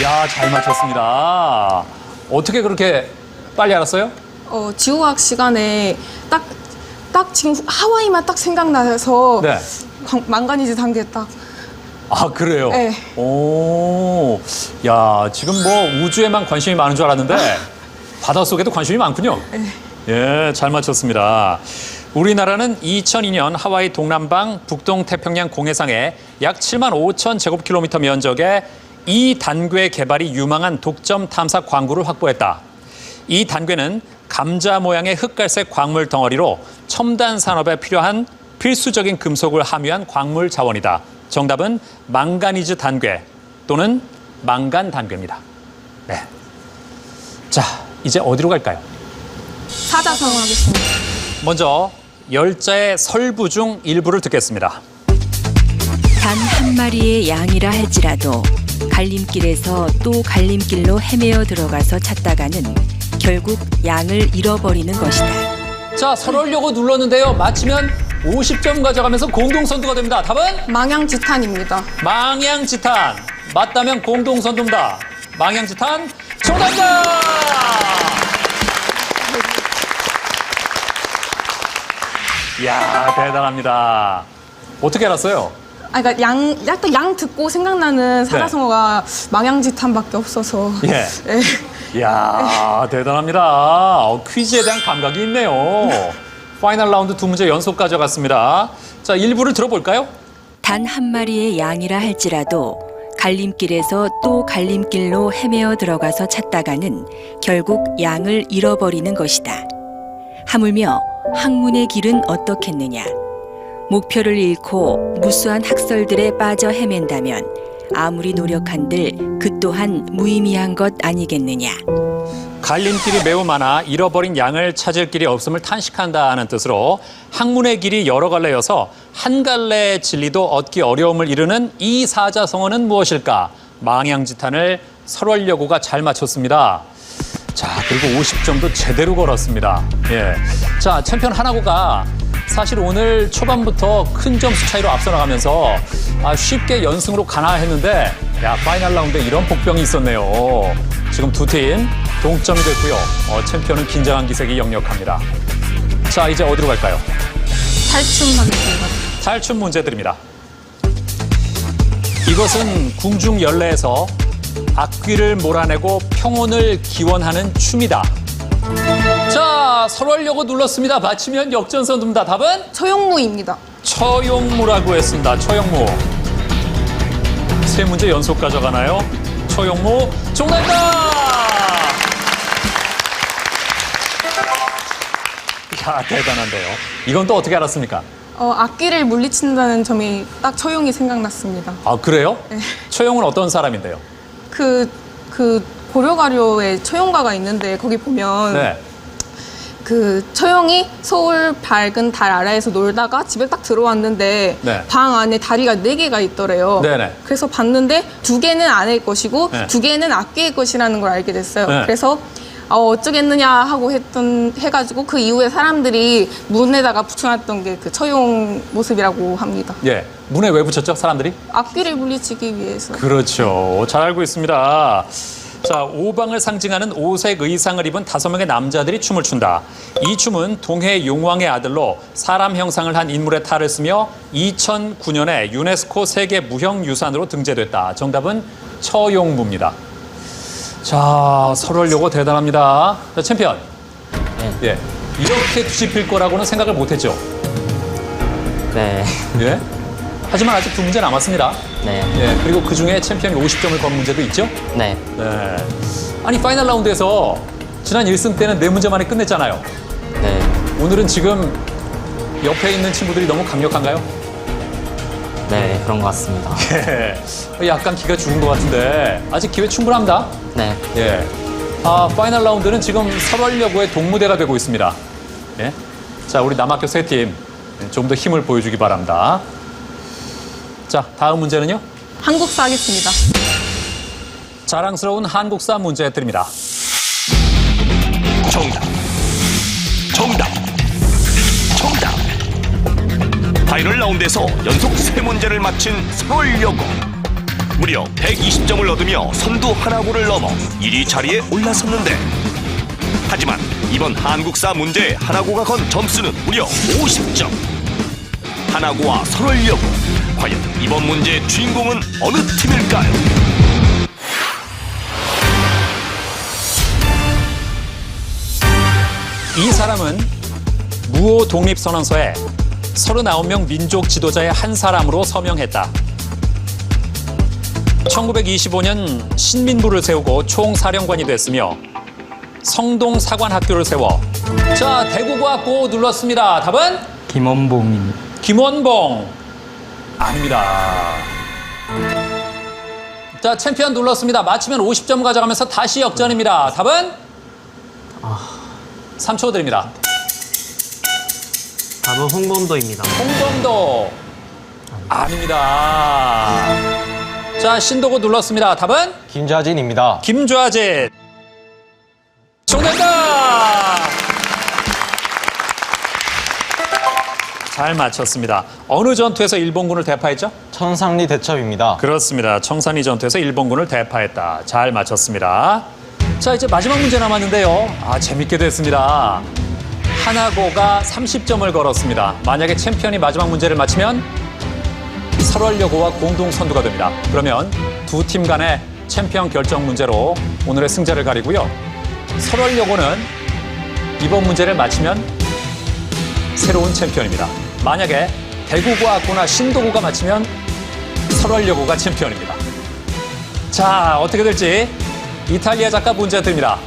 Speaker 2: 야, 잘 맞췄습니다. 어떻게 그렇게 빨리 알았어요?
Speaker 4: 지구과학 시간에 딱 지금 하와이만 딱 생각나서
Speaker 2: 네.
Speaker 4: 망가니즈 단계 딱.
Speaker 2: 아, 그래요?
Speaker 4: 네.
Speaker 2: 오, 야, 지금 뭐 우주에만 관심이 많은 줄 알았는데 바닷속에도 관심이 많군요.
Speaker 4: 네.
Speaker 2: 예, 잘 맞췄습니다. 우리나라는 2002년 하와이 동남방 북동 태평양 공해상에 약 7만 5천 제곱킬로미터 면적의 이 단궤 개발이 유망한 독점 탐사 광구를 확보했다. 이 단궤는 감자 모양의 흑갈색 광물 덩어리로 첨단 산업에 필요한 필수적인 금속을 함유한 광물 자원이다. 정답은 망가니즈 단궤 또는 망간 단궤입니다. 네. 자, 이제 어디로 갈까요?
Speaker 4: 사자성 하겠습니다.
Speaker 2: 먼저 열자의 설부 중 일부를 듣겠습니다.
Speaker 5: 단 한 마리의 양이라 할지라도 갈림길에서 또 갈림길로 헤매어 들어가서 찾다가는 결국 양을 잃어버리는 것이다.
Speaker 2: 자, 설월요거 눌렀는데요. 맞히면 50점 가져가면서 공동선두가 됩니다. 답은?
Speaker 4: 망양지탄입니다.
Speaker 2: 망양지탄. 맞다면 공동선두입니다. 망양지탄 정답입니다. 이야, 대단합니다. 어떻게 알았어요?
Speaker 4: 그러니까 약간 양 듣고 생각나는 사자성어가 망양지탄밖에 없어서.
Speaker 2: 예.
Speaker 4: 네.
Speaker 2: 이야, 대단합니다. 퀴즈에 대한 감각이 있네요. 파이널 라운드 2문제 연속 가져갔습니다. 자, 일부를 들어볼까요?
Speaker 5: 단 한 마리의 양이라 할지라도 갈림길에서 또 갈림길로 헤매어 들어가서 찾다가는 결국 양을 잃어버리는 것이다. 하물며 학문의 길은 어떻겠느냐. 목표를 잃고 무수한 학설들에 빠져 헤맨다면 아무리 노력한들 그 또한 무의미한 것 아니겠느냐.
Speaker 2: 갈림길이 매우 많아 잃어버린 양을 찾을 길이 없음을 탄식한다는 뜻으로 학문의 길이 여러 갈래여서 한 갈래의 진리도 얻기 어려움을 이르는 이 사자성어는 무엇일까? 망양지탄을 설월여고가 잘 맞췄습니다. 자, 그리고 50점도 제대로 걸었습니다. 예. 자, 챔피언 하나고가 사실 오늘 초반부터 큰 점수 차이로 앞서 나가면서 쉽게 연승으로 가나 했는데 파이널 라운드에 이런 복병이 있었네요. 지금 두 팀 동점이 됐고요. 챔피언은 긴장한 기색이 역력합니다. 자, 이제 어디로 갈까요?
Speaker 4: 탈춤 하겠습니다.
Speaker 2: 탈춤 문제 드립니다. 이것은 궁중 연례에서 악귀를 몰아내고 평온을 기원하는 춤이다. 자, 설월여고 눌렀습니다. 맞히면 역전선두입니다. 답은?
Speaker 4: 처용무입니다.
Speaker 2: 처용무라고 했습니다. 처용무. 세 문제 연속 가져가나요? 처용무 정답입니다. 야, 대단한데요. 이건 또 어떻게 알았습니까?
Speaker 4: 악귀를 물리친다는 점이 딱 처용이 생각났습니다.
Speaker 2: 아, 그래요?
Speaker 4: 네.
Speaker 2: 처용은 어떤 사람인데요?
Speaker 4: 그 고려가료에 처용가가 있는데 거기 보면
Speaker 2: 네.
Speaker 4: 그 처용이 서울 밝은 달 아래에서 놀다가 집에 딱 들어왔는데
Speaker 2: 네.
Speaker 4: 방 안에 다리가 4개가 있더래요.
Speaker 2: 네네.
Speaker 4: 그래서 봤는데 2개는 아내의 것이고
Speaker 2: 네.
Speaker 4: 2개는 악귀의 것이라는 걸 알게 됐어요.
Speaker 2: 네.
Speaker 4: 그래서 어쩌겠느냐 하고 해가지고 그 이후에 사람들이 문에다가 붙여놨던 게 그 처용 모습이라고 합니다.
Speaker 2: 예. 문에 왜 붙였죠, 사람들이?
Speaker 4: 악귀를 물리치기 위해서.
Speaker 2: 그렇죠. 잘 알고 있습니다. 자, 오방을 상징하는 오색 의상을 입은 5명의 남자들이 춤을 춘다. 이 춤은 동해 용왕의 아들로 사람 형상을 한 인물의 탈을 쓰며 2009년에 유네스코 세계 무형유산으로 등재됐다. 정답은 처용무입니다. 자, 설월여고 대단합니다. 자, 챔피언.
Speaker 6: 네.
Speaker 2: 예. 이렇게 뒤집힐 거라고는 생각을 못했죠.
Speaker 6: 네.
Speaker 2: 예. 하지만 아직 2문제 남았습니다.
Speaker 6: 네.
Speaker 2: 예. 그리고 그 중에 챔피언이 50점을 건 문제도 있죠.
Speaker 6: 네.
Speaker 2: 네. 아니, 파이널 라운드에서 지난 1승 때는 4문제 만에 끝냈잖아요.
Speaker 6: 네.
Speaker 2: 오늘은 지금 옆에 있는 친구들이 너무 강력한가요?
Speaker 6: 네, 그런 것 같습니다.
Speaker 2: 예. 약간 기가 죽은 것 같은데 아직 기회 충분합니다.
Speaker 6: 네.
Speaker 2: 예. 파이널 라운드는 지금 설월여고의 동무대가 되고 있습니다. 예. 자, 우리 남학교 3팀 좀 더 힘을 보여주기 바랍니다. 자, 다음 문제는요?
Speaker 4: 한국사 하겠습니다.
Speaker 2: 자랑스러운 한국사 문제 드립니다.
Speaker 1: 정답. 파이널 라운드에서 연속 3문제를 맞힌 서울여고. 무려 120점을 얻으며 선두 하나고를 넘어 1위 자리에 올라섰는데, 하지만 이번 한국사 문제 하나고가 건 점수는 무려 50점. 하나고와 서울여고, 과연 이번 문제의 주인공은 어느 팀일까요?
Speaker 2: 이 사람은 무호 독립선언서에 39명 민족 지도자의 한 사람으로 서명했다. 1925년 신민부를 세우고 총사령관이 됐으며 성동사관학교를 세워. 자, 대구과학고 눌렀습니다. 답은?
Speaker 8: 김원봉입니다.
Speaker 2: 김원봉. 아닙니다. 자, 챔피언 눌렀습니다. 맞히면 50점 가져가면서 다시 역전입니다. 답은? 3초 드립니다.
Speaker 9: 답은 홍범도입니다.
Speaker 2: 홍범도. 아닙니다. 자, 신도구 눌렀습니다. 답은?
Speaker 11: 김좌진입니다.
Speaker 2: 김좌진. 정답입니다. 잘 맞췄습니다. 어느 전투에서 일본군을 대파했죠?
Speaker 11: 천상리 대첩입니다.
Speaker 2: 그렇습니다. 청산리 전투에서 일본군을 대파했다. 잘 맞췄습니다. 자, 이제 마지막 문제 남았는데요. 재밌게 됐습니다. 하나고가 30점을 걸었습니다. 만약에 챔피언이 마지막 문제를 맞히면 설월여고와 공동 선두가 됩니다. 그러면 두 팀 간의 챔피언 결정 문제로 오늘의 승자를 가리고요. 설월여고는 이번 문제를 맞히면 새로운 챔피언입니다. 만약에 대구과학고나 신도구가 맞히면 설월여고가 챔피언입니다. 자, 어떻게 될지 이탈리아 작가 문제 드립니다.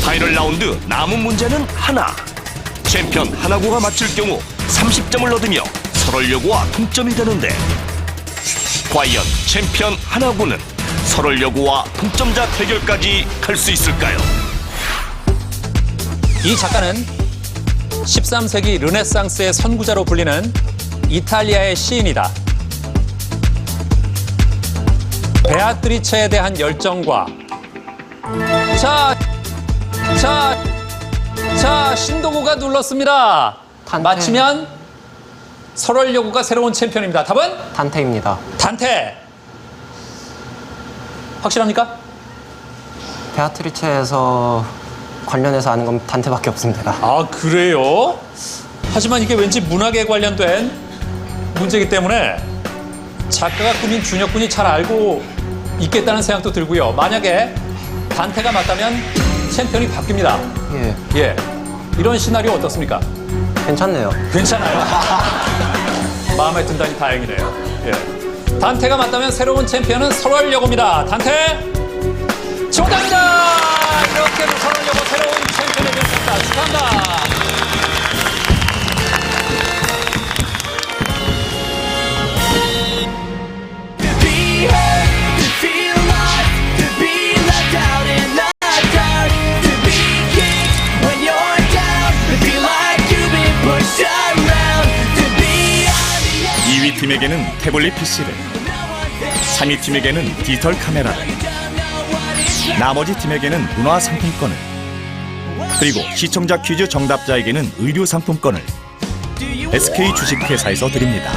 Speaker 1: 파이널 라운드 남은 문제는 하나. 챔피언 하나고가 맞힐 경우 30점을 얻으며 설월여고와 동점이 되는데, 과연 챔피언 하나고는 설월여고와 동점자 대결까지 갈 수 있을까요?
Speaker 2: 이 작가는 13세기 르네상스의 선구자로 불리는 이탈리아의 시인이다. 베아트리체에 대한 열정과 자, 신도구가 눌렀습니다.
Speaker 3: 단테.
Speaker 2: 맞히면 설월여고가 새로운 챔피언입니다. 답은?
Speaker 3: 단테입니다.
Speaker 2: 단테. 확실합니까?
Speaker 3: 베아트리체에서 관련해서 아는 건 단테밖에 없습니다.
Speaker 2: 그래요? 하지만 이게 왠지 문학에 관련된 문제이기 때문에 작가가 꾸민 준혁군이 잘 알고 있겠다는 생각도 들고요. 만약에 단테가 맞다면 챔피언이 바뀝니다.
Speaker 3: 예.
Speaker 2: 이런 시나리오 어떻습니까?
Speaker 3: 괜찮네요.
Speaker 2: 괜찮아요. 마음에 든다니 다행이네요. 예. 단테가 맞다면 새로운 챔피언은 설월여고입니다. 단테 정답입니다. 이렇게 해서 설월여고 새로운 챔피언이 됐습니다. 축하합니다.
Speaker 1: 팀에게는 태블릿 PC를, 3위 팀에게는 디지털 카메라를, 나머지 팀에게는 문화 상품권을, 그리고 시청자 퀴즈 정답자에게는 의류 상품권을 SK 주식회사에서 드립니다.